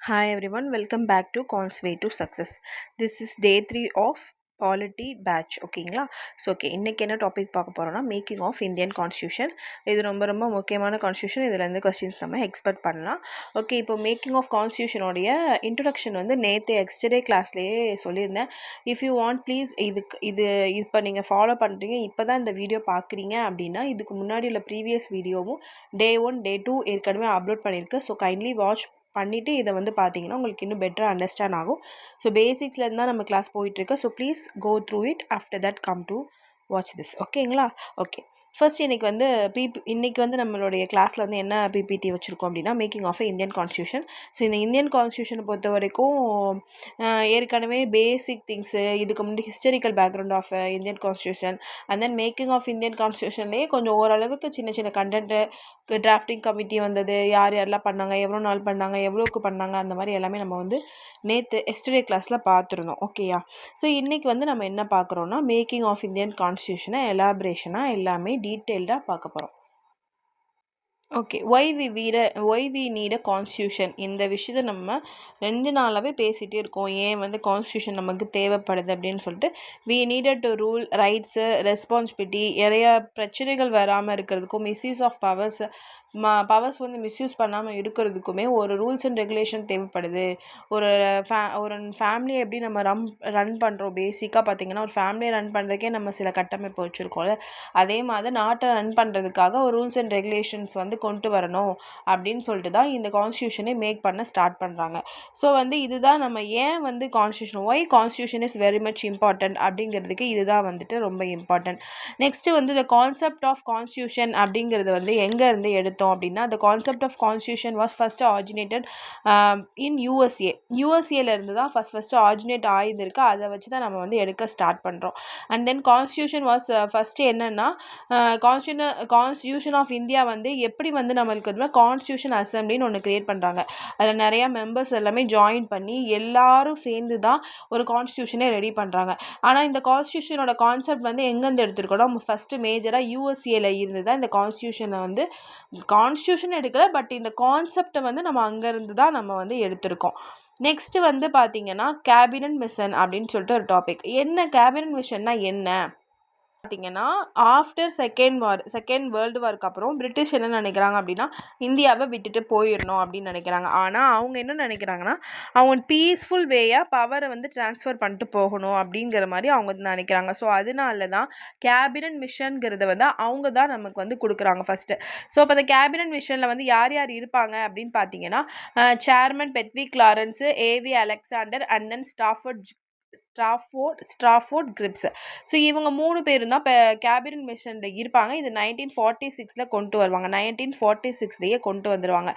Hi everyone, welcome back to Cons Way to Success. This is day 3 of Polity Batch. ஓகேங்களா? So இன்றைக்கி என்ன topic பார்க்க போகிறோம்னா making of Indian constitution. இது ரொம்ப முக்கியமான கான்ஸ்டியூஷன். இதுலேருந்து கொஸ்டின்ஸ் நம்ம எக்ஸ்பெக்ட் பண்ணலாம். ஓகே, இப்போ மேக்கிங் ஆஃப் கான்ஸ்டியூஷனோடைய இன்ட்ரொடக்ஷன் வந்து நேற்று எக்ஸ்டர்டே கிளாஸ்லேயே சொல்லியிருந்தேன். இஃப் யூ வாண்ட் ப்ளீஸ் இது இப்போ நீங்கள் ஃபாலோ பண்ணுறீங்க, இப்போ தான் இந்த வீடியோ பார்க்குறீங்க அப்படின்னா இதுக்கு முன்னாடி உள்ள ப்ரீவியஸ் வீடியோவும் டே 1 டே 2 ஏற்கனவே அப்லோட் பண்ணியிருக்கு. ஸோ கைண்ட்லி வாட்ச் பண்ணிவிட்டு இதை வந்து பார்த்தீங்கன்னா உங்களுக்கு இன்னும் பெட்டராக அண்டர்ஸ்டாண்ட் ஆகும். ஸோ பேசிக்ஸ்லேருந்து தான் நம்ம கிளாஸ் போயிட்டுருக்கு. So please go through it. After that come to watch this. ஓகேங்களா? ஓகே, ஃபர்ஸ்ட் இன்றைக்கி வந்து இன்றைக்கி வந்து நம்மளுடைய கிளாஸில் வந்து என்ன பிபிடி வச்சுருக்கோம் அப்படின்னா making of Indian constitution. So இந்த இந்தியன் கான்ஸ்டியூஷனை பொறுத்த வரைக்கும் ஏற்கனவே பேசிக் திங்ஸு, இதுக்கு முன்னாடி historical background of Indian constitution and then making of Indian கான்ஸ்டியூஷன்லேயே கொஞ்சம் ஓரளவுக்கு சின்ன கண்டென்ட்டு, டிராஃப்டிங் கமிட்டி வந்தது, யாரெல்லாம் பண்ணாங்க, எவ்வளோ நாள் பண்ணாங்க, எவ்வளோக்கு பண்ணாங்க, அந்த மாதிரி எல்லாமே நம்ம வந்து நேற்று எஸ்டர்டே கிளாஸில் பார்த்துருந்தோம். ஓகேயா? ஸோ இன்றைக்கி வந்து நம்ம என்ன பார்க்குறோன்னா மேக்கிங் ஆஃப் இந்தியன் கான்ஸ்டியூஷனை எலாபரேஷனாக எல்லாமே டீட்டெயில்டாக பார்க்க போகிறோம். Okay, why we need a constitution. இந்த விஷயத்தை நம்ம 2 நாளாகவே பேசிகிட்டே இருக்கோம். ஏன் வந்து கான்ஸ்டியூஷன் நமக்கு தேவைப்படுது அப்படின்னு சொல்லிட்டு. We needed to rule rights, responsibility, நிறையா பிரச்சனைகள் வராமல் இருக்கிறதுக்கும், மிஸ்யூஸ் ஆஃப் பவர்ஸ் வந்து மிஸ்யூஸ் பண்ணாமல் இருக்கிறதுக்குமே ஒரு ரூல்ஸ் அண்ட் ரெகுலேஷன் தேவைப்படுது. ஒரு ஃபேமிலியை எப்படி நம்ம ரன் பண்ணுறோம், பேசிக்காக பார்த்திங்கன்னா ஒரு ஃபேமிலியை ரன் பண்ணுறதுக்கே நம்ம சில கட்டமைப்பு வச்சுருக்கோம்ல, அதே மாதிரி நாட்டை ரன் பண்ணுறதுக்காக ஒரு ரூல்ஸ் அண்ட் ரெகுலேஷன்ஸ் வந்து கொண்டு வரணும் அப்படின்னு சொல்லிட்டு தான் இந்த கான்ஸ்டியூஷனை மேக் பண்ண ஸ்டார்ட் பண்ணுறாங்க. ஸோ வந்து இதுதான் நம்ம ஏன் வந்து why constitution is very much important அப்படிங்கிறதுக்கு இதுதான் வந்துட்டு ரொம்ப இம்பார்ட்டன்ட். நெக்ஸ்ட்டு வந்து த கான்செப்ட் ஆஃப் கான்ஸ்டியூஷன் அப்படிங்கிறது வந்து எங்கேருந்து எடுத்தோம் அப்படின்னா, the concept of constitution was first originated in யூஎஸ்ஏலேருந்து தான் ஃபஸ்ட்டு ஆரிஜினேட் ஆகியிருக்கு. அதை வச்சு தான் நம்ம வந்து எடுக்க ஸ்டார்ட் பண்ணுறோம். And then constitution was first என்னென்னா கான்ஸ்டியூஷன் ஆஃப் இந்தியா வந்து எப்படி வந்து நம்மளுக்கு வந்து கான்ஸ்டியூஷன் அசம்பிளின்னு ஒன்று க்ரியேட் பண்ணுறாங்க. அதில் நிறையா மெம்பர்ஸ் எல்லாமே ஜாயின் பண்ணி எல்லாரும் சேர்ந்து தான் ஒரு கான்ஸ்டியூஷனே ரெடி பண்ணுறாங்க. ஆனால் இந்த கான்ஸ்டியூஷனோட கான்செப்ட் வந்து எங்கேருந்து எடுத்துருக்கோம், நம்ம ஃபஸ்ட்டு மேஜராக யூஎஸ்ஏல இருந்து தான் இந்த கான்ஸ்டியூஷனை வந்து கான்ஸ்டியூஷன் எடுக்கல, பட் இந்த கான்செப்டை வந்து நம்ம அங்கேருந்து தான் நம்ம வந்து எடுத்திருக்கோம். நெக்ஸ்ட்டு வந்து பார்த்திங்கன்னா கேபினட் மிஷன் அப்படின்னு சொல்லிட்டு ஒரு டாபிக். என்ன கேபினட் மிஷன்னா என்ன பார்த்தீங்கன்னா, ஆஃப்டர் செகண்ட் வேர்ல்டு வார்க்கு அப்புறம் பிரிட்டிஷ் என்ன நினைக்கிறாங்க அப்படின்னா இந்தியாவை விட்டுட்டு போயிடணும் அப்படின்னு நினைக்கிறாங்க. ஆனால் அவங்க என்ன நினைக்கிறாங்கன்னா அவங்க பீஸ்ஃபுல் வேயாக பவரை வந்து ட்ரான்ஸ்ஃபர் பண்ணிட்டு போகணும் அப்படிங்கிற மாதிரி அவங்க நினைக்கிறாங்க. ஸோ அதனால தான் கேபினட் மிஷன்ங்கிறத வந்து அவங்க தான் நமக்கு வந்து கொடுக்குறாங்க ஃபஸ்ட்டு. ஸோ இப்போ அந்த கேபினட் மிஷனில் வந்து யார் யார் இருப்பாங்க அப்படின்னு பார்த்தீங்கன்னா chairman Pethick Lawrence, A V Alexander and then Stafford Cripps. So இவங்க 3 பேரும் தான் இப்போ கேபினட் மிஷனில் இருப்பாங்க. இது 1946 கொண்டு வருவாங்க. 1946 கொண்டு வந்துடுவாங்க.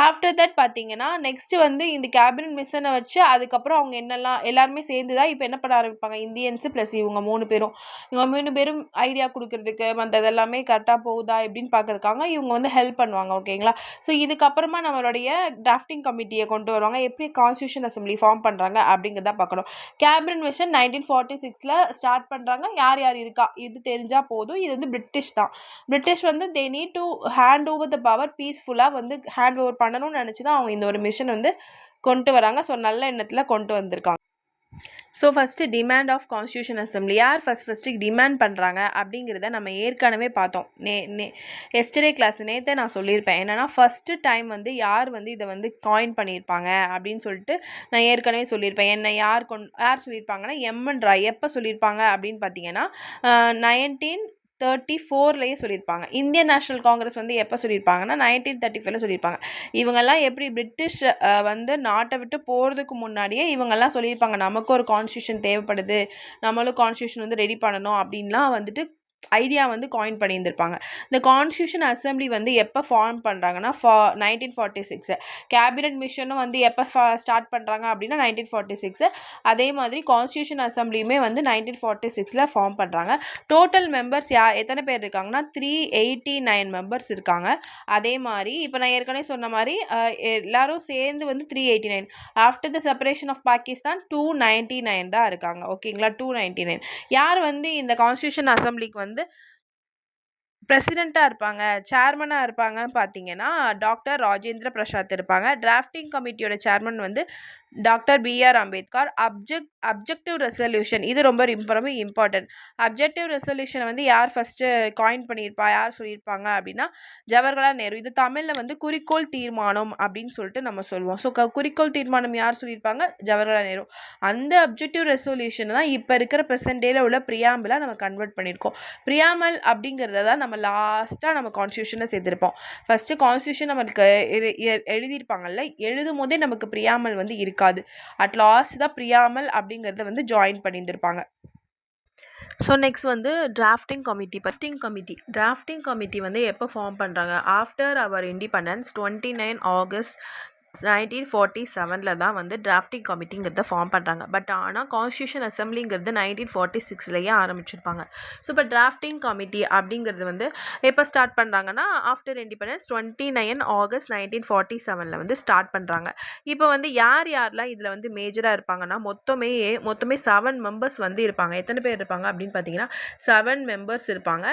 ஆஃப்டர் தட் பார்த்தீங்கன்னா நெக்ஸ்ட்டு வந்து இந்த கேபினட் மிஷனை வச்சு அதுக்கப்புறம் அவங்க என்னெல்லாம் எல்லாருமே சேர்ந்து தான் இப்போ என்ன பண்ண ஆரம்பிப்பாங்க, இந்தியன்ஸு ப்ளஸ் இவங்க 3 பேரும் ஐடியா கொடுக்கறதுக்கு மற்றது எல்லாமே கரெக்டாக போகுதா எப்படின்னு பார்க்கறதுக்காக இவங்க வந்து ஹெல்ப் பண்ணுவாங்க. ஓகேங்களா? ஸோ இதுக்கப்புறமா நம்மளுடைய டிராஃப்டிங் கமிட்டியை கொண்டு வருவாங்க. எப்படி கான்ஸ்டியூஷன் அசம்பிளி ஃபார்ம் பண்ணுறாங்க அப்படிங்கிறத பார்க்கணும். கேபினட் மிஷன் 1946 ஸ்டார்ட் பண்ணுறாங்க. யார் யார் இருக்கா இது தெரிஞ்சால் போதும். இது வந்து பிரிட்டிஷ் வந்து they need to hand over the power பீஸ்ஃபுல்லாக வந்து ஹேண்ட் ஓவர் பண்ணணும்னு நினச்சி தான் அவங்க இந்த ஒரு மிஷன் வந்து கொண்டு வராங்க. ஸோ நல்ல எண்ணத்தில் கொண்டு வந்திருக்காங்க. So first demand of constitution assembly யார் ஃபஸ்ட்டு டிமாண்ட் பண்ணுறாங்க அப்படிங்கிறத நம்ம ஏற்கனவே பார்த்தோம். எஸ்டர்டே கிளாஸ் நேற்றே நான் சொல்லியிருப்பேன். என்னென்னா ஃபஸ்ட்டு டைம் வந்து யார் வந்து இதை வந்து காயின் பண்ணியிருப்பாங்க அப்படின்னு சொல்லிட்டு நான் ஏற்கனவே சொல்லியிருப்பேன். என்ன யார் சொல்லியிருப்பாங்கன்னா எம்என் ராய். எப்போ சொல்லியிருப்பாங்க அப்படின்னு பார்த்தீங்கன்னா 1934 சொல்லியிருப்பாங்க. இந்தியன் நேஷனல் காங்கிரஸ் வந்து எப்போ சொல்லியிருப்பாங்கன்னா 1935 சொல்லியிருப்பாங்க. இவங்கெல்லாம் எப்படி பிரிட்டிஷ் வந்து நாட்டை விட்டு போகிறதுக்கு முன்னாடியே இவங்கெல்லாம் சொல்லியிருப்பாங்க நமக்கு ஒரு கான்ஸ்டியூஷன் தேவைப்படுது, நம்மளும் கான்ஸ்டியூஷன் வந்து ரெடி பண்ணணும் அப்படின்லாம் வந்துட்டு ஐடியா வந்து காயின் பண்ணியிருந்திருப்பாங்க. இந்த கான்ஸ்டியூஷன் அசம்பிளி வந்து எப்போ ஃபார்ம் பண்ணுறாங்கன்னா 1946. கேபினட் மிஷனும் வந்து எப்போ ஸ்டார்ட் பண்ணுறாங்க அப்படின்னா 1946. அதே மாதிரி கான்ஸ்டியூஷன் அசம்பிளியுமே வந்து 1946 ஃபார்ம் பண்ணுறாங்க. டோட்டல் மெம்பர்ஸ் எத்தனை பேர் இருக்காங்கன்னா 389 மெம்பர்ஸ் இருக்காங்க. அதே மாதிரி இப்போ நான் ஏற்கனவே சொன்ன மாதிரி எல்லாரும் சேர்ந்து வந்து 389. After the separation of Pakistan 299 தான் இருக்காங்க. ஓகேங்களா? 299. யார் வந்து இந்த கான்ஸ்டியூஷன் அசம்பிளிக்கு வந்து பிரசிடெண்ட்டாக இருப்பாங்க, சேர்மனாக இருப்பாங்கன்னு பார்த்தீங்கன்னா டாக்டர் ராஜேந்திர பிரசாத் இருப்பாங்க. டிராஃப்டிங் கமிட்டியோட சேர்மன் வந்து doctor B R Ambedkar. Objective resolution இது ரொம்ப இம்பார்ட்டன்ட். அப்ஜெக்டிவ் ரெசல்யூஷனை வந்து யார் ஃபஸ்ட்டு காயின் பண்ணியிருப்பா, யார் சொல்லியிருப்பாங்க அப்படின்னா ஜவஹர்லால் நேரு. இது தமிழில் வந்து குறிக்கோள் தீர்மானம் அப்படின்னு சொல்லிட்டு நம்ம சொல்லுவோம். ஸோ குறிக்கோள் தீர்மானம் யார் சொல்லியிருப்பாங்க, ஜவஹர்லால் நேரு. அந்த அப்ஜெக்டிவ் ரெசல்யூஷன் தான் இப்போ இருக்கிற ப்ரெசென்ட் டேல உள்ள ப்ரியாம்பிளாக நம்ம கன்வெர்ட் பண்ணியிருக்கோம். ப்ரியாமல் அப்படிங்கிறத தான் நம்ம லாஸ்ட்டாக நம்ம கான்ஸ்டியூஷனில் சேர்த்துருப்போம். ஃபஸ்ட்டு கான்ஸ்டியூஷன் நம்மளுக்கு எழுதியிருப்பாங்கல்ல, எழுதும் போதே நமக்கு ப்ரியாமல் வந்து இருக்காது. அட் லாஸ்ட் தான் ப்ரியாமல் அப்படிங்கிறத வந்து ஜாயின் பண்ணியிருந்திருப்பாங்க. ஸோ நெக்ஸ்ட் வந்து டிராஃப்டிங் கமிட்டி வந்து எப்போ ஃபார்ம் பண்ணுறாங்க, ஆஃப்டர் அவர் இண்டிபெண்டன்ஸ் 29 ஆகஸ்ட் 1947 தான் வந்து டிராஃப்டிங் கமிட்டிங்கிறத ஃபார்ம் பண்ணுறாங்க. பட் ஆனால் கான்ஸ்டியூஷன் அசம்பிளிங்கிறது 1946 ஆரம்பிச்சிருப்பாங்க. ஸோ இப்போ டிராஃப்டிங் கமிட்டி அப்படிங்கிறது வந்து எப்போ ஸ்டார்ட் பண்ணுறாங்கன்னா ஆஃப்டர் இண்டிபெண்டன்ஸ் 29 ஆகஸ்ட் 1947 வந்து ஸ்டார்ட் பண்ணுறாங்க. இப்போ வந்து யாரெல்லாம் இதில் வந்து மேஜராக இருப்பாங்கன்னா மொத்தமே 7 மெம்பர்ஸ் வந்து இருப்பாங்க. எத்தனை பேர் இருப்பாங்க அப்படின்னு பார்த்தீங்கன்னா 7 மெம்பர்ஸ் இருப்பாங்க.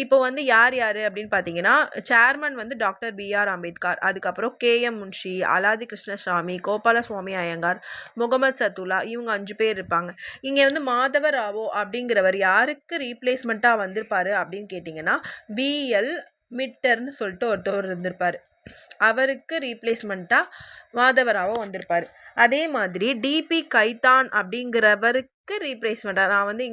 இப்போ வந்து யார் அப்படின்னு பார்த்தீங்கன்னா சேர்மன் வந்து டாக்டர் பிஆர் அம்பேத்கர், அதுக்கப்புறம் கேஎம் முன்ஷி, அலாதி கிருஷ்ணசாமி, கோபாலசுவாமி ஐயங்கார், முகமது சத்துல்லா, இவங்க 5 பேர் இருப்பாங்க. இங்கே வந்து மாதவ ராவோ அப்படிங்கிறவர் யாருக்கு ரீப்ளேஸ்மெண்ட்டாக வந்திருப்பாரு அப்படின்னு கேட்டிங்கன்னா பிஎல் மிட்டர்னு சொல்லிட்டு ஒருத்தவர் இருந்திருப்பார். அவருக்கு ரீப்ளேஸ்மெண்ட்டாக மாதவராவோ வந்திருப்பார். அதே மாதிரி டிபி கைத்தான் அப்படிங்கிறவருக்கு ரீப்ளேஸ்மெண்ட்டாக நான் வந்து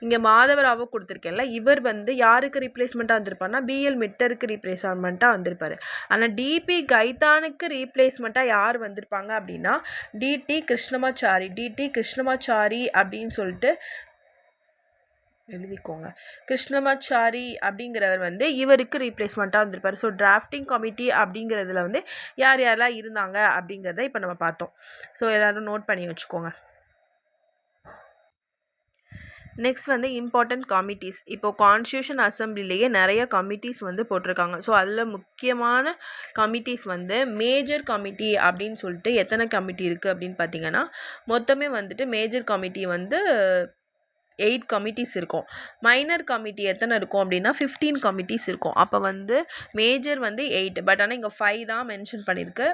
இங்கே மாதவராவோ கொடுத்துருக்கேன்ல, இவர் வந்து யாருக்கு ரீப்ளேஸ்மெண்ட்டாக வந்திருப்பாருன்னா பிஎல் மிட்டருக்கு ரீப்ளேஸ்மெண்ட்டாக வந்திருப்பார். ஆனால் டிபி கைத்தானுக்கு ரீப்ளேஸ்மெண்ட்டாக யார் வந்திருப்பாங்க அப்படின்னா டிடி கிருஷ்ணமாச்சாரி அப்படின்னு சொல்லிட்டு எழுதிக்கோங்க. கிருஷ்ணமாச்சாரி அப்படிங்கிறவர் வந்து இவருக்கு ரீப்ளேஸ்மெண்ட்டாக வந்திருப்பார். ஸோ டிராஃப்டிங் கமிட்டி அப்படிங்கிறதுல வந்து யாரெல்லாம் இருந்தாங்க அப்படிங்கிறத இப்போ நம்ம பார்த்தோம். ஸோ எல்லோரும் நோட் பண்ணி வச்சுக்கோங்க. நெக்ஸ்ட் வந்து இம்பார்ட்டன்ட் கமிட்டிஸ். இப்போ கான்ஸ்டியூஷன் அசம்பிளிலேயே நிறைய கமிட்டிஸ் வந்து போட்டிருக்காங்க. ஸோ அதில் முக்கியமான கமிட்டிஸ் வந்து மேஜர் கமிட்டி அப்படின்னு சொல்லிட்டு எத்தனை கமிட்டி இருக்குது அப்படின்னு பார்த்தீங்கன்னா மொத்தமே வந்துட்டு மேஜர் கமிட்டி வந்து 8 கமிட்டிஸ் இருக்கும். மைனர் கமிட்டி எத்தனை இருக்கும் அப்படின்னா 15 கமிட்டிஸ் இருக்கும். அப்போ வந்து மேஜர் வந்து 8, பட் ஆனால் இங்கே 5 தான் மென்ஷன் பண்ணியிருக்கு.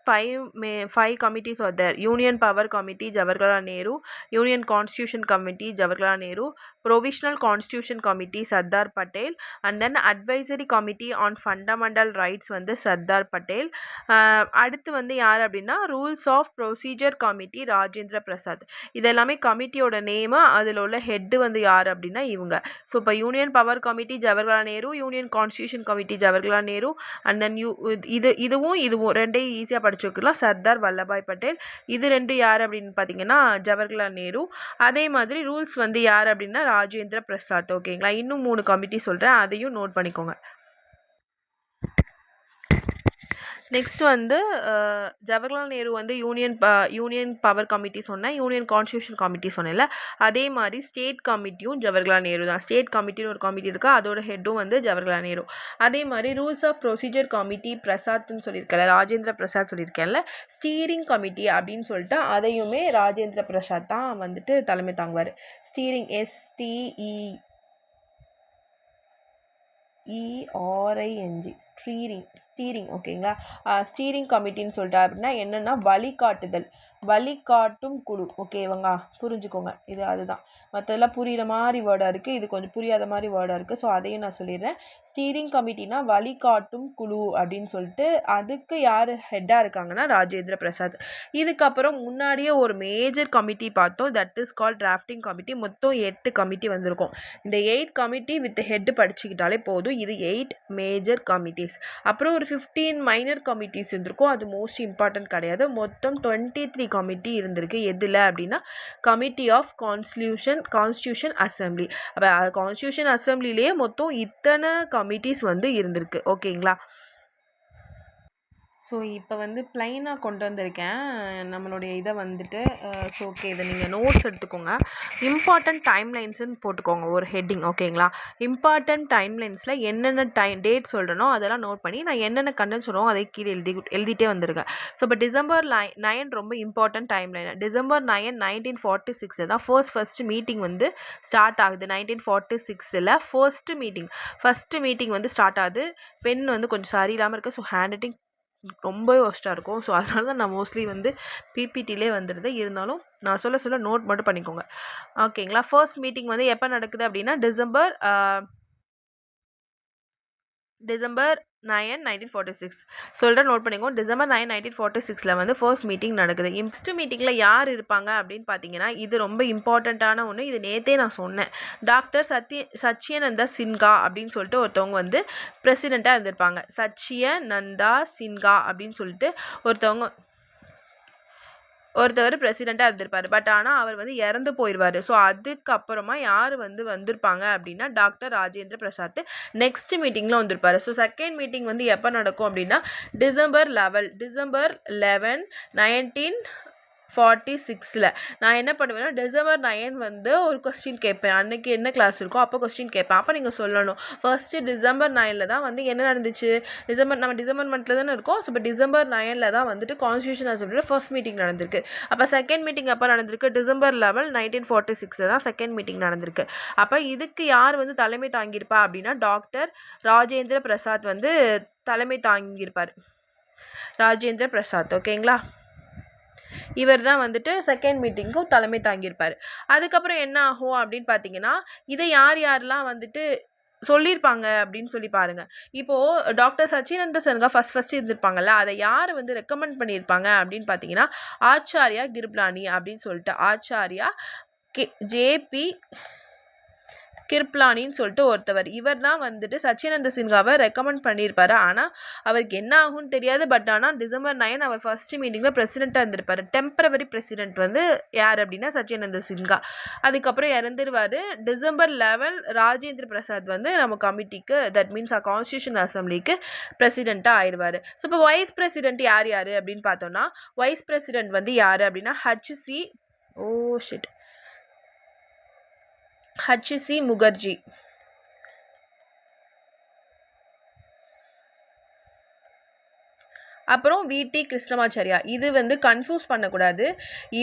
5 committees are there. Union Power Committee, Jawaharlal Nehru. Union Constitution Committee, Jawaharlal Nehru. Provisional Constitution Committee, Sardar Patel. And then Advisory Committee on Fundamental Rights வந்து சர்தார் பட்டேல். அடுத்து வந்து யார் அப்படின்னா rules of procedure committee Rajendra Prasad. இது எல்லாமே கமிட்டியோட நேமு. அதில் உள்ள ஹெட்டு வந்து யார் அப்படின்னா இவங்க. ஸோ இப்போ union power committee Jawaharlal Nehru, union constitution committee Jawaharlal Nehru, and then இதுவும் ரெண்டையும் ஈஸியாக படிச்சுக்கலாம். சர்தார் வல்லபாய் பட்டேல். இது 2 யார் அப்படின்னு பார்த்தீங்கன்னா ஜவஹர்லால் நேரு. அதே மாதிரி ரூல்ஸ் வந்து யார் அப்படின்னா ராஜேந்திர பிரசாத். ஓகேங்களா. இன்னும் 3 கமிட்டி சொல்கிறேன், அதையும் நோட் பண்ணிக்கோங்க. நெக்ஸ்ட் வந்து ஜவஹர்லால் நேரு வந்து யூனியன் பவர் கமிட்டி சொன்னேன், யூனியன் கான்ஸ்டியூஷன் கமிட்டி சொன்னேன்ல, அதே மாதிரி ஸ்டேட் கமிட்டியும் ஜவஹர்லால் நேரு தான். ஸ்டேட் கமிட்டின்னு ஒரு கமிட்டி இருக்குது, அதோட ஹெட்டும் வந்து ஜவஹர்லால் நேரு. அதே மாதிரி rules of procedure committee பிரசாத்னு சொல்லியிருக்கேன்ல, Rajendra Prasad சொல்லியிருக்கேன்ல. Steering committee அப்படின்னு சொல்லிட்டு அதையுமே ராஜேந்திர பிரசாத் தான் வந்துட்டு தலைமை தாங்குவார். Steering STERING steering. ஓகேங்களா. ஸ்டீரிங் கமிட்டின்னு சொல்லிட்டு அப்படின்னா என்னென்னா வழிகாட்டும் குழு. ஓகேவாங்க, புரிஞ்சுக்கோங்க. அதுதான் மற்றதெல்லாம் புரிகிற மாதிரி வேர்டாக இருக்குது, இது கொஞ்சம் புரியாத மாதிரி வேர்டாக இருக்குது. ஸோ அதையும் நான் சொல்லிடுறேன். ஸ்டீரிங் கமிட்டினா வழிகாட்டும் குழு அப்படின்னு சொல்லிட்டு அதுக்கு யார் ஹெட்டாக இருக்காங்கன்னா ராஜேந்திர பிரசாத். இதுக்கப்புறம் முன்னாடியே ஒரு மேஜர் கமிட்டி பார்த்தோம், that is called drafting committee. மொத்தம் 8 கமிட்டி வந்திருக்கும். இந்த 8 கமிட்டி வித் ஹெட் படிச்சுக்கிட்டாலே போதும். இது 8 மேஜர் கமிட்டிஸ். அப்புறம் ஒரு 15 மைனர் கமிட்டிஸ் இருந்திருக்கும், அது மோஸ்ட் இம்பார்ட்டன்ட் கிடையாது. மொத்தம் 23 கமிட்டி இருந்திருக்கு. எதில் அப்படின்னா கமிட்டி ஆஃப் கான்ஸ்டியூஷன் அசம்பிளி. அப்போ கான்ஸ்டியூஷன் அசம்பிளிலேயே மொத்தம் இத்தனை கமிட்டிஸ் வந்து இருந்திருக்கு. ஓகேங்களா. ஸோ இப்போ வந்து ப்ளைனாக கொண்டு வந்திருக்கேன் நம்மளுடைய இதை வந்துட்டு. ஸோ ஓகே, இதை நீங்கள் நோட்ஸ் எடுத்துக்கோங்க. இம்பார்ட்டண்ட் டைம்லைன்ஸ்னு போட்டுக்கோங்க ஒரு ஹெட்டிங், ஓகேங்களா? இம்பார்ட்டண்ட் டைம்லைன்ஸில் என்னென்ன டேட் சொல்கிறனோ அதெல்லாம் நோட் பண்ணி நான் என்னென்ன கண்டென்ட் சொல்கிறோம் அதை கீழே எழுதிட்டே வந்துருங்க. ஸோ இப்போ டிசம்பர் 9 ரொம்ப இம்பார்ட்டன்ட் டைம்லைன். டிசம்பர் 9 1946 தான் ஃபர்ஸ்ட் மீட்டிங் வந்து ஸ்டார்ட் ஆகுது. 1946 ஃபர்ஸ்ட் மீட்டிங் வந்து ஸ்டார்ட் ஆகுது. பென் வந்து கொஞ்சம் சரியில்லாமல் இருக்குது. ஸோ ஹேண்ட் ரைட்டிங் ரொம்ப ஒஸ்ட்டாக இருக்கும். ஸோ அதனால தான் நான் மோஸ்ட்லி வந்து பிபிடிலே வந்துடுது. இருந்தாலும் நான் சொல்ல நோட் மட்டும் பண்ணிக்கோங்க, ஓகேங்களா? ஃபர்ஸ்ட் மீட்டிங் வந்து எப்போ நடக்குது அப்படின்னா டிசம்பர் 9 1946 சொல்கிறேன், நோட் பண்ணிக்கோங்க. டிசம்பர் 9 1946 வந்து ஃபர்ஸ்ட் மீட்டிங் நடக்குது. நெக்ஸ்ட் மீட்டிங்கில் யார் இருப்பாங்க அப்படின்னு பார்த்தீங்கன்னா, இது ரொம்ப இம்பார்ட்டண்ட்டான ஒன்று. இது நேற்றே நான் சொன்னேன். டாக்டர் சச்சியானந்தா சின்ஹா அப்படின்னு சொல்லிட்டு ஒருத்தவங்க வந்து பிரசிடெண்ட்டாக இருந்திருப்பாங்க. சச்சியானந்தா சின்ஹா அப்படின்னு சொல்லிட்டு ஒருத்தவர் பிரசிடெண்ட்டாக இருந்திருப்பார். பட் ஆனால் அவர் வந்து இறந்து போயிடுவார். ஸோ அதுக்கப்புறமா யார் வந்து வந்திருப்பாங்க அப்படின்னா டாக்டர் ராஜேந்திர பிரசாத் நெக்ஸ்ட் மீட்டிங்கில் வந்திருப்பார். ஸோ செகண்ட் மீட்டிங் வந்து எப்போ நடக்கும் அப்படின்னா டிசம்பர் 11 1946 நான் என்ன பண்ணுவேன்னா டிசம்பர் 9 வந்து ஒரு கொஸ்டின் கேட்பேன். அன்னைக்கு என்ன கிளாஸ் இருக்கோ அப்போ கொஸ்டின் கேட்பேன். அப்போ நீங்கள் சொல்லணும் ஃபர்ஸ்ட்டு டிசம்பர் 9 தான் வந்து என்ன நடந்துச்சு. நம்ம டிசம்பர் மந்த்தில் தானே இருக்கோம். ஸோ இப்போ டிசம்பர் 9 தான் வந்துட்டு கான்ஸ்டியூஷன் அசம்பிளியில் ஃபர்ஸ்ட் மீட்டிங் நடந்திருக்கு. அப்போ செகண்ட் மீட்டிங் எப்போ நடந்திருக்கு? டிசம்பர் 11 1946 தான் செகண்ட் மீட்டிங் நடந்திருக்கு. அப்போ இதுக்கு யார் வந்து தலைமை தாங்கியிருப்பா அப்படின்னா டாக்டர் ராஜேந்திர பிரசாத் வந்து தலைமை தாங்கியிருப்பார். ராஜேந்திர பிரசாத், ஓகேங்களா? இவர் தான் வந்துட்டு செகண்ட் மீட்டிங்க்கும் தலைமை தாங்கியிருப்பார். அதுக்கப்புறம் என்ன ஆகும் அப்படின்னு பார்த்தீங்கன்னா, இதை யாரெல்லாம் வந்துட்டு சொல்லியிருப்பாங்க அப்படின்னு சொல்லி பாருங்க. இப்போது டாக்டர் சச்சியானந்த சின்ஹா ஃபர்ஸ்ட் இருந்திருப்பாங்கல்ல, அதை யார் வந்து ரெக்கமெண்ட் பண்ணியிருப்பாங்க அப்படின்னு பார்த்தீங்கன்னா ஆச்சாரியா கிருப்லானி அப்படின்னு சொல்லிட்டு ஆச்சாரியா ஜேபி கிருப்லானின்னு சொல்லிட்டு ஒருத்தவர். இவர் தான் வந்துட்டு சச்சியானந்த சின்ஹாவை ரெக்கமெண்ட் பண்ணியிருப்பார். ஆனால் அவருக்கு என்ன ஆகும்னு தெரியாது. பட் ஆனால் டிசம்பர் 9 அவர் ஃபர்ஸ்ட் மீட்டிங்கில் பிரசிடெண்ட்டாக இருந்திருப்பார். டெம்பரவரி பிரசிடெண்ட் வந்து யார் அப்படின்னா சச்சியானந்த சின்ஹா. அதுக்கப்புறம் இறந்துருவார். டிசம்பர் 11 ராஜேந்திர பிரசாத் வந்து நம்ம கமிட்டிக்கு, தட் மீன்ஸ் கான்ஸ்டியூஷன் அசம்பிளிக்கு பிரசிடெண்ட்டாக ஆயிடுவார். ஸோ இப்போ வைஸ் பிரசிடெண்ட் யார் அப்படின்னு பார்த்தோம்னா, வைஸ் பிரசிடெண்ட் வந்து யார் அப்படின்னா ஹச்சி முகர்ஜி. அப்புறம் விடி கிருஷ்ணமாச்சாரியா. இது வந்து கன்ஃபியூஸ் பண்ணக்கூடாது.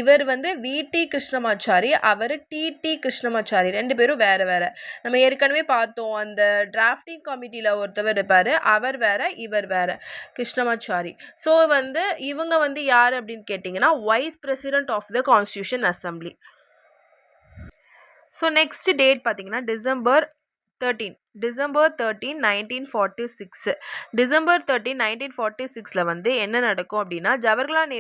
இவர் வந்து விடி கிருஷ்ணமாச்சாரி, அவர் டிடி கிருஷ்ணமாச்சாரி. 2 பேரும் வேறு வேறு. நம்ம ஏற்கனவே பார்த்தோம், அந்த டிராஃப்டிங் கமிட்டியில் ஒருத்தவர் இருப்பார், அவர் வேறு, இவர் வேறு, கிருஷ்ணமாச்சாரி. ஸோ வந்து இவங்க வந்து யார் அப்படின்னு கேட்டிங்கன்னா vice president of the constitution assembly. So next date பார்த்தீங்கன்னா டிசம்பர் 13 1946. டிசம்பர் 13 1946 வந்து என்ன நடக்கும் அப்படின்னா ஜவஹர்லால்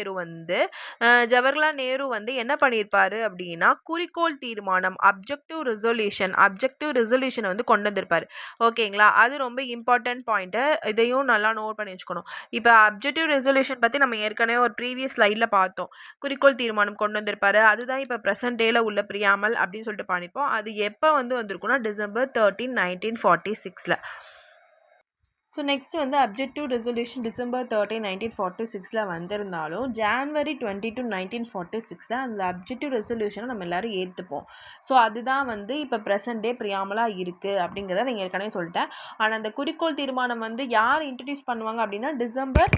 நேரு வந்து என்ன பண்ணியிருப்பாரு அப்படின்னா குறிக்கோள் தீர்மானம் அப்ஜெக்டிவ் ரெசல்யூஷன் வந்து கொண்டு வந்திருப்பாரு, ஓகேங்களா? அது ரொம்ப இம்பார்ட்டன்ட் பாயிண்ட்டு. இதையும் நல்லா நோட் பண்ணி வச்சுக்கணும். இப்போ அப்ஜெக்டிவ் ரெசல்யூஷன் பற்றி நம்ம ஏற்கனவே ஒரு ப்ரீவியஸ் ஸ்லைடில் பார்த்தோம். குறிக்கோள் தீர்மானம் கொண்டு வந்திருப்பாரு. அதுதான் இப்போ ப்ரெசன்ட் டேல உள்ள பிரியாமல் அப்படின்னு சொல்லிட்டு பண்ணியிருப்போம். அது எப்போ வந்து வந்திருக்குன்னா டிசம்பர் 13 1946. ஸோ நெக்ஸ்ட் வந்து அப்ஜெக்டிவ் ரெசல்யூஷன் டிசம்பர் 13 1946 வந்திருந்தாலும் ஜான்வரி 22 1946 அந்த அப்ஜெக்டிவ் ரெசல்யூஷனை நம்ம எல்லோரும் ஏற்றுப்போம். ஸோ அதுதான் வந்து இப்போ ப்ரெசன்ட் டே பிரியாமலாக இருக்குது அப்படிங்கிறத நீங்கள் ஏற்கனவே சொல்லிட்டேன். ஆனால் அந்த குறிக்கோள் தீர்மானம் வந்து யார் இன்ட்ரடியூஸ் பண்ணுவாங்க அப்படின்னா டிசம்பர்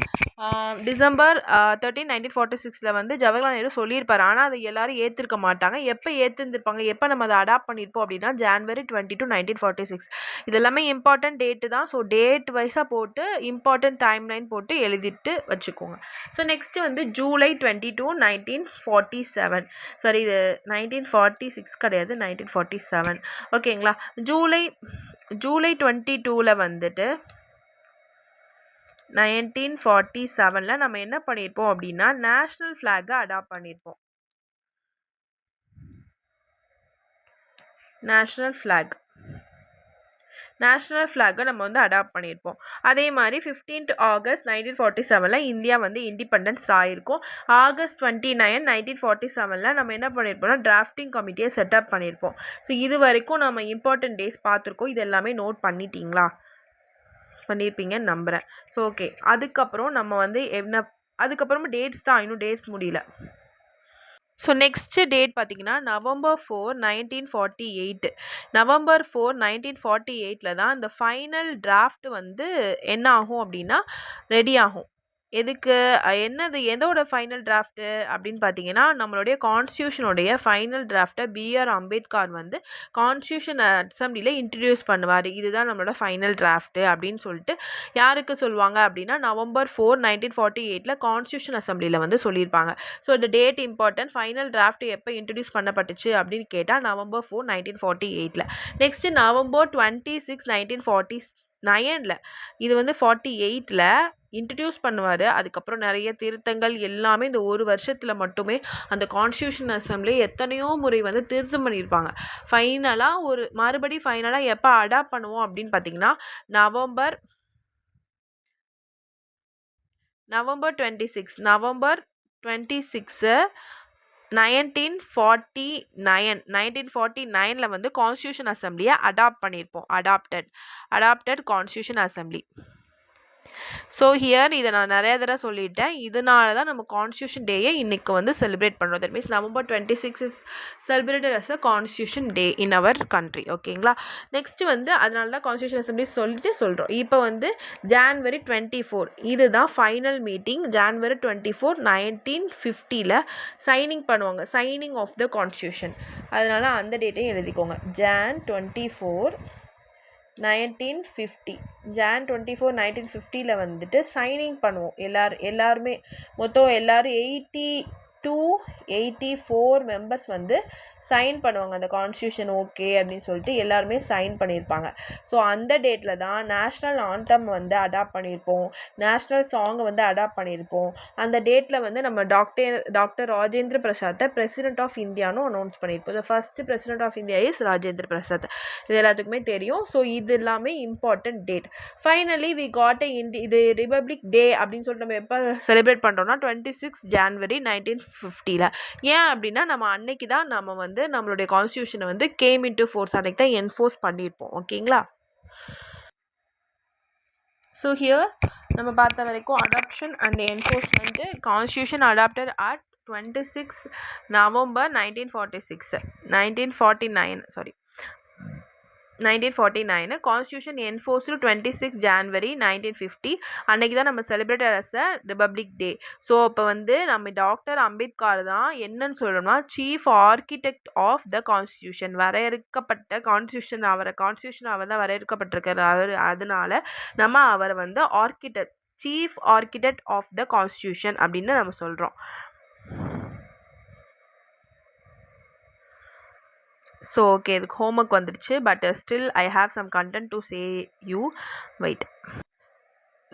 13 1946 வந்து ஜவஹர்லால் நேரு சொல்லியிருப்பார். ஆனால் அதை எல்லாரும் ஏற்றிருக்க மாட்டாங்க. எப்போ ஏற்றிருந்திருப்பாங்க, எப்போ நம்ம அதை அடாப்ட் பண்ணியிருப்போம் அப்படின்னா ஜான்வரி 22 1946. இது எல்லாமே இம்பார்ட்டன்ட் டேட்டு தான். ஸோ டேட் வைஸாக போட்டு இம்பார்ட்டன்ட் டைம்லைன் போட்டு எழுதிட்டு வச்சுக்கோங்க. ஸோ நெக்ஸ்ட் வந்து ஜூலை 22 1947. சாரி, இது 1946 கிடையாது, 1947, ஓகேங்களா? ஜூலை 22 வந்துட்டு 1947 நம்ம என்ன பண்ணியிருப்போம் அப்படின்னா நேஷ்னல் ஃப்ளாகை அடாப்ட் பண்ணியிருப்போம். நேஷ்னல் ஃப்ளாகை நம்ம வந்து அடாப்ட் பண்ணியிருப்போம். அதே மாதிரி 15th ஆகஸ்ட் 1947 இந்தியா வந்து இண்டிபெண்டன்ஸ் ஆகிருக்கும். ஆகஸ்ட் 29 1947 நம்ம என்ன பண்ணியிருப்போம்னா டிராஃப்டிங் கமிட்டியை செட்டப் பண்ணியிருப்போம். ஸோ இது வரைக்கும் நம்ம இம்பார்ட்டன்ட் டேஸ் பார்த்துருக்கோம். இது எல்லாமே நோட் பண்ணிட்டீங்களா? பண்ணியிருப்பீங்கன்னு நம்புகிறேன். ஸோ ஓகே, அதுக்கப்புறம் நம்ம வந்து அதுக்கப்புறமா டேட்ஸ் தான், இன்னும் டேட்ஸ் முடியல. ஸோ நெக்ஸ்ட்டு டேட் பார்த்தீங்கன்னா November 4, 1948. November 4, 1948 தான் அந்த ஃபைனல் டிராஃப்ட் வந்து என்ன ஆகும் அப்படின்னா ரெடி ஆகும். எதுக்கு என்னது எதோட ஃபைனல் டிராஃப்ட்டு அப்படின்னு பார்த்தீங்கன்னா, நம்மளுடைய கான்ஸ்டியூஷனுடைய ஃபைனல் டிராஃப்ட்டை பிஆர் அம்பேத்கர் வந்து கான்ஸ்டியூஷன் அசெம்பிளியில் இன்ட்ரடியூஸ் பண்ணுவார். இதுதான் நம்மளோட ஃபைனல் டிராஃப்ட்டு அப்படின்னு சொல்லிட்டு யாருக்கு சொல்லுவாங்க அப்படின்னா November 4, 1948 கான்ஸ்டியூஷன் அசெம்பிளியில் வந்து சொல்லியிருப்பாங்க. ஸோ இந்த டேட் இம்பார்ட்டன்ட். ஃபைனல் டிராஃப்ட் எப்போ இன்ட்ரடியூஸ் பண்ணப்பட்டுச்சு அப்படின்னு கேட்டால் November 4, 1948. Next November 26, 1949. இது வந்து 48 இன்ட்ரடியூஸ் பண்ணுவார். அதுக்கப்புறம் நிறைய திருத்தங்கள் எல்லாமே இந்த ஒரு வருஷத்தில் மட்டுமே அந்த கான்ஸ்டியூஷன் அசெம்பிளி எத்தனையோ முறை வந்து திருத்தம் பண்ணியிருப்பாங்க. ஃபைனலாக மறுபடி ஃபைனலாக எப்போ அடாப்ட் பண்ணுவோம் அப்படின்னு பார்த்தீங்கன்னா நவம்பர் 26 1949 வந்து கான்ஸ்டியூஷன் அசெம்பிளியை அடாப்ட் பண்ணியிருப்போம். Adopted constitution assembly. So here இதை நான் நிறைய தடவை சொல்லிட்டேன். இதனால தான் நம்ம கான்ஸ்டியூஷன் டேயை இன்றைக்கி வந்து செலிப்ரேட் பண்ணுறோம். That means November 26 is celebrated as a constitution day in our country. ஓகேங்களா? நெக்ஸ்ட்டு வந்து அதனால தான் கான்ஸ்டியூஷன் அசெம்பிளி சொல்கிறோம். இப்போ வந்து January 24 இதுதான் ஃபைனல் மீட்டிங். January 24, 1950 சைனிங் பண்ணுவாங்க. Signing of the constitution. அதனால் அந்த டேட்டையும் எழுதிக்கோங்க. Jan 24, 1950. Jan 24, 1950 வந்துட்டு சைனிங் பண்ணுவோம். எல்லாருமே மொத்தம் எல்லாரும் 84 மெம்பர்ஸ் வந்து சைன் பண்ணுவாங்க. அந்த கான்ஸ்டியூஷன் ஓகே அப்படின்னு சொல்லிட்டு எல்லாருமே சைன் பண்ணியிருப்பாங்க. ஸோ அந்த டேட்டில் தான் நேஷ்னல் ஆந்தம் வந்து அடாப்ட் பண்ணியிருப்போம். நேஷ்னல் சாங்கை வந்து அடாப்ட் பண்ணியிருப்போம். அந்த டேட்டில் வந்து நம்ம டாக்டர் ராஜேந்திர பிரசாத்தை பிரசிடென்ட் ஆஃப் இந்தியானும் அனௌன்ஸ் பண்ணியிருப்போம். The first president of India is Rajendra Prasad. இது எல்லாத்துக்குமே தெரியும். ஸோ இது எல்லாமே important date. Finally we got இது ரிபப்ளிக் டே அப்படின்னு சொல்லிட்டு நம்ம எப்போ செலிப்ரேட் பண்ணுறோம்னா 26 January 1950. ஏன் அப்படின்னா நம்ம அன்னைக்கு தான் நம்ம வந்து நம்மளுடைய கான்ஸ்டியூஷனை வந்து கேம் இன்டு ஃபோர்ஸ் அன்னைக்கு தான் என்ஃபோர்ஸ் பண்ணியிருப்போம். ஓகேங்களா? ஸோ ஹியர் நம்ம பார்த்த வரைக்கும் adoption and enforcement constitution adopted at 26 November 1949 constitution enforced 26 January 1950. அன்னைக்கு தான் நம்ம celebrated as a republic day. So இப்போ வந்து நம்ம டாக்டர் அம்பேத்கர் தான் என்னன்னு சொல்லணும்னா chief architect of the constitution. வரையறுக்கப்பட்ட கான்ஸ்டியூஷன் அவர் தான் வரையறுக்கப்பட்டிருக்காரு. அதனால நம்ம அவரை வந்து chief architect of the constitution அப்படின்னு நம்ம சொல்கிறோம். ஸோ ஓகே, இதுக்கு ஹோம்ஒர்க் வந்துடுச்சு. But still I have some content to say you. Wait.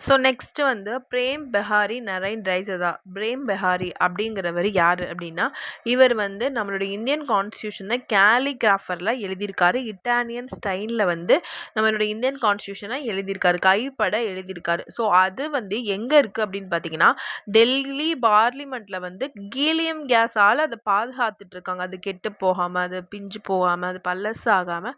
So next வந்து பிரேம் பெஹாரி நரைன் ரைசதா. பிரேம் பெஹாரி அப்படிங்கிறவர் யார் அப்படின்னா இவர் வந்து நம்மளுடைய இந்தியன் கான்ஸ்டியூஷனை கேலிகிராஃபரில் எழுதியிருக்காரு. இட்டாலியன் ஸ்டைலில் வந்து நம்மளுடைய இந்தியன் கான்ஸ்டியூஷனை எழுதியிருக்காரு. கைப்பட எழுதியிருக்காரு. ஸோ அது வந்து எங்கே இருக்குது அப்படின்னு பார்த்தீங்கன்னா டெல்லி பார்லிமெண்ட்டில் வந்து ஹீலியம் கேஸால் அதை பாதுகாத்துட்ருக்காங்க. அது கெட்டு போகாமல், அது பிஞ்சு போகாமல், அது பல்லஸ் ஆகாமல்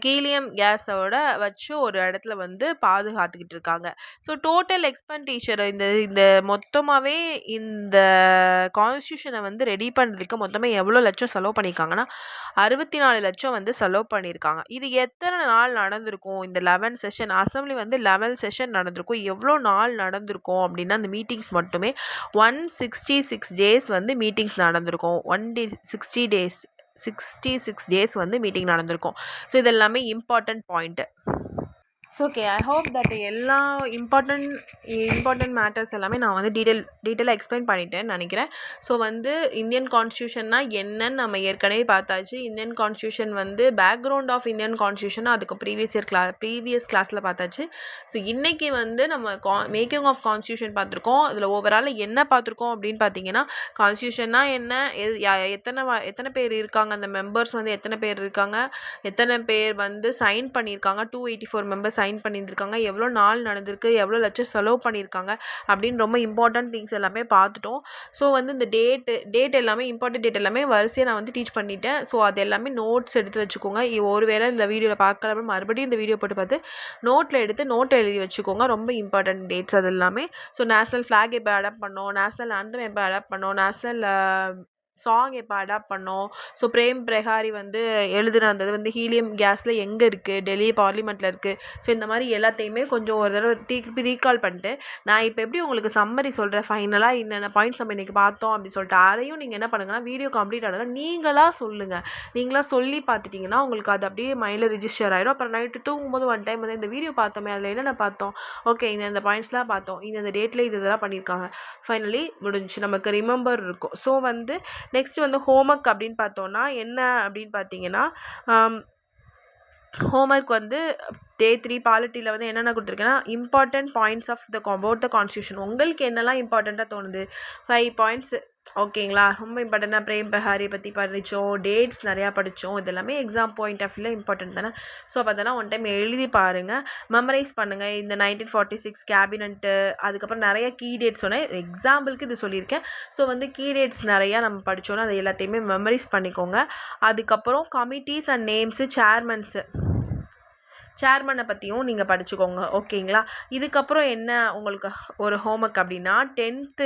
ஹீலியம் கேஸோட வச்சு ஒரு இடத்துல வந்து பாதுகாத்துக்கிட்டு இருக்காங்க. ஸோ டோட்டல் எக்ஸ்பெண்டிச்சர் இந்த மொத்தமாகவே இந்த கான்ஸ்டியூஷனை வந்து ரெடி பண்ணுறதுக்கு மொத்தமாக எவ்வளோ லட்சம் செலவு பண்ணியிருக்காங்கன்னா 64 லட்சம் வந்து செலவு பண்ணியிருக்காங்க. இது எத்தனை நாள் நடந்திருக்கும்? இந்த 11 செஷன் அசம்பிளி வந்து 11 செஷன் நடந்திருக்கும். எவ்வளோ நாள் நடந்திருக்கும் அப்படின்னா அந்த மீட்டிங்ஸ் மட்டுமே 166 டேஸ் வந்து மீட்டிங்ஸ் நடந்திருக்கும். 66 டேஸ் வந்து மீட்டிங் நடந்திருக்கும். ஸோ இது எல்லாமே important point. So okay, I hope that எல்லா இம்பார்ட்டன்ட் மேட்டர்ஸ் எல்லாமே நான் வந்து டீட்டெயிலாக எக்ஸ்பிளைன் பண்ணிட்டேன்னு நினைக்கிறேன். ஸோ வந்து இந்தியன் கான்ஸ்டியூஷன்னா என்னன்னு நம்ம ஏற்கனவே பார்த்தாச்சு. இந்தியன் கான்ஸ்டியூஷன் வந்து பேக்ரவுண்ட் ஆஃப் இந்தியன் கான்ஸ்டியூஷன் அதுக்கு ப்ரீவியஸ் கிளாஸில் பார்த்தாச்சு. ஸோ இன்றைக்கி வந்து நம்ம மேக்கிங் ஆஃப் கான்ஸ்டியூஷன் பார்த்துருக்கோம். அதில் ஓவரால் என்ன பார்த்துருக்கோம் அப்படின்னு பார்த்தீங்கன்னா கான்ஸ்டியூஷன்னா என்ன, எத்தனை பேர் இருக்காங்க, அந்த மெம்பர்ஸ் வந்து எத்தனை பேர் இருக்காங்க, எத்தனை பேர் வந்து சைன் பண்ணியிருக்காங்க. 284 மெம்பர்ஸ் சைன் பண்ணியிருந்திருக்காங்க, எவ்வளோ நாள் நடந்திருக்கு, எவ்வளோ லட்சம் செலவு பண்ணியிருக்காங்க அப்படின்னு ரொம்ப இம்பார்ட்டன்ட் திங்ஸ் எல்லாமே பார்த்துட்டோம். ஸோ வந்து இந்த டேட் எல்லாமே இம்பார்ட்டன்ட் டேட் எல்லாமே வரிசையாக நான் வந்து டீச் பண்ணிட்டேன். ஸோ அது எல்லாமே நோட்ஸ் எடுத்து வச்சுக்கோங்க. ஒருவேளை இந்த வீடியோவில் பார்க்கல மறுபடியும் இந்த வீடியோ போட்டு பார்த்து நோட்டில் எடுத்து நோட்டை எழுதி வச்சுக்கோங்க. ரொம்ப இம்பார்ட்டன்ட் டேட்ஸ் அது எல்லாமே. ஸோ நேஷ்னல் ஃப்ளாக் எப்போ அடாப்ட் பண்ணோம், நேஷ்னல் ஆந்தம் எப்போ அடாப்ட் பண்ணோம், நேஷ்னல் சாங் எப்போ அடாப்ட் பண்ணோம். ஸோ பிரேம் பிரகாரி வந்து எழுதுன அந்த வந்து ஹீலியம் கேஸில் எங்கே இருக்குது, டெல்லி பார்லிமெண்ட்டில் இருக்குது. ஸோ இந்த மாதிரி எல்லாத்தையுமே கொஞ்சம் ஒரு தடவை திருப்பி ரீகால் பண்ணிட்டு நான் இப்போ எப்படி உங்களுக்கு சம்மரி சொல்கிறேன், ஃபைனலாக என்னென்ன பாயிண்ட்ஸ் நம்ம இன்றைக்கி பார்த்தோம் அப்படின்னு சொல்லிட்டு அதையும் நீங்கள் என்ன பண்ணுங்கன்னா வீடியோ கம்ப்ளீட் ஆனதும் நீங்களாக சொல்லுங்கள். நீங்களாக சொல்லி பார்த்துட்டிங்கன்னா உங்களுக்கு அது அப்படியே மைண்டில் ரிஜிஸ்டர் ஆகிடும். அப்புறம் நைட்டு தூங்கும்போது ஒன் டைம் வந்து இந்த வீடியோ பார்த்தோமே அதில் என்னென்ன பார்த்தோம், ஓகே இந்த பாயிண்ட்ஸ்லாம் பார்த்தோம், இந்த டேட்டில் இதெல்லாம் பண்ணியிருக்காங்க, ஃபைனலி முடிஞ்சிச்சு, நமக்கு ரிமெம்பர் இருக்கும். ஸோ வந்து நெக்ஸ்ட் வந்து ஹோம்ஒர்க் அப்படின்னு பார்த்தோன்னா என்ன அப்படின்னு பார்த்தீங்கன்னா ஹோம்ஒர்க் வந்து டே 3 பாலிட்டியில் வந்து என்னென்ன கொடுத்துருக்கேன்னா important points of about the constitution. உங்களுக்கு என்னெல்லாம் இம்பார்ட்டண்ட்டாக தோணுது 5 பாயிண்ட்ஸ் ஓகேங்களா. ரொம்ப இம்பார்ட்டண்ட்டாக பிரேம் பெஹாரி பற்றி படித்தோம், டேட்ஸ் நிறையா படித்தோம், இது எல்லாமே எக்ஸாம் பாயிண்ட் ஆஃப் வியூவில் இம்பார்ட்டன்ட் தானே. ஸோ அப்போ அதெல்லாம் ஒன் டைம் எழுதி பாருங்கள், மெமரைஸ் பண்ணுங்கள். இந்த 1946 கேபினட்டு, அதுக்கப்புறம் நிறைய கீ டேட்ஸ் சொன்னேன், எக்ஸாம்பிளுக்கு இது சொல்லியிருக்கேன். ஸோ வந்து கீ டேட்ஸ் நிறையா நம்ம படித்தோன்னா அது எல்லாத்தையுமே மெமரைஸ் பண்ணிக்கோங்க. அதுக்கப்புறம் கமிட்டிஸ் அண்ட் நேம்ஸு, சேர்மனை பற்றியும் நீங்கள் படிச்சுக்கோங்க ஓகேங்களா. இதுக்கப்புறம் என்ன உங்களுக்கு ஒரு ஹோம்ஒர்க் அப்படின்னா 10th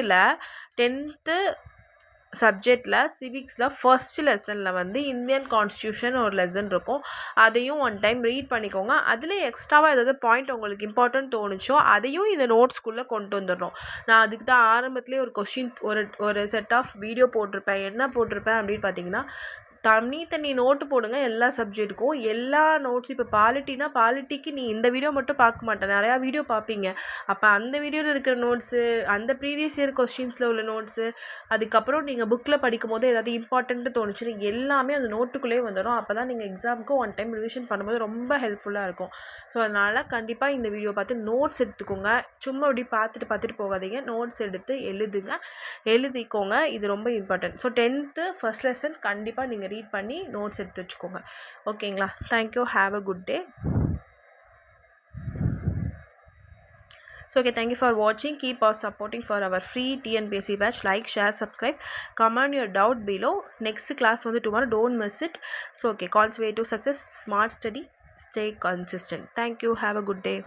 சப்ஜெக்டில் சிவிக்ஸில் ஃபர்ஸ்ட் லெசனில் வந்து இந்தியன் கான்ஸ்டியூஷன் ஒரு லெசன் இருக்கும், அதையும் ஒன் டைம் ரீட் பண்ணிக்கோங்க. அதில் எக்ஸ்ட்ராவாக ஏதாவது பாயிண்ட் உங்களுக்கு இம்பார்ட்டன்ட் தோணுச்சோ அதையும் இந்த நோட்ஸ்குள்ளே கொண்டு வந்துடுறோம். நான் அதுக்கு தான் ஆரம்பத்துலேயே ஒரு கொஸ்டின் ஒரு செட் ஆஃப் வீடியோ போட்டிருப்பேன். என்ன போட்டிருப்பேன் அப்படின்னு பார்த்தீங்கன்னா தனி நோட்டு போடுங்க எல்லா சப்ஜெக்ட்டுக்கும். எல்லா நோட்ஸ் இப்போ பாலிட்டிக்கு நீ இந்த வீடியோ மட்டும் பார்க்க மாட்டேன், நிறையா வீடியோ பார்ப்பீங்க. அப்போ அந்த வீடியோவில் இருக்கிற நோட்ஸு, அந்த ப்ரீவியஸ் இயர் கொஸ்டின்ஸில் உள்ள நோட்ஸு, அதுக்கப்புறம் நீங்கள் புக்கில் படிக்கும் போது ஏதாவது இம்பார்ட்டன்ட்டு தோணுச்சுன்னு எல்லாமே அந்த நோட்டுக்குள்ளேயே வந்துடும். அப்போ தான் நீங்கள் எக்ஸாமுக்கு ஒன் டைம் ரிவிஷன் பண்ணும்போது ரொம்ப ஹெல்ப்ஃபுல்லாக இருக்கும். ஸோ அதனால் கண்டிப்பாக இந்த வீடியோ பார்த்து நோட்ஸ் எடுத்துக்கோங்க. சும்மா இப்படி பார்த்துட்டு போகாதீங்க, நோட்ஸ் எடுத்து எழுதிக்கோங்க. இது ரொம்ப important. So 10th first lesson கண்டிப்பாக நீங்கள் ரீட் பண்ணி நோட்ஸ் எடுத்து வச்சுக்கோங்க ஓகேங்களா. Thank you, have a good day. So okay, thank you for watching. Keep on supporting for our free TNPSC batch. Like, share, subscribe, comment your doubt below. Next class வந்து tomorrow, don't miss it. So okay, Con's way to success, smart study, stay consistent. Thank you, have a good day.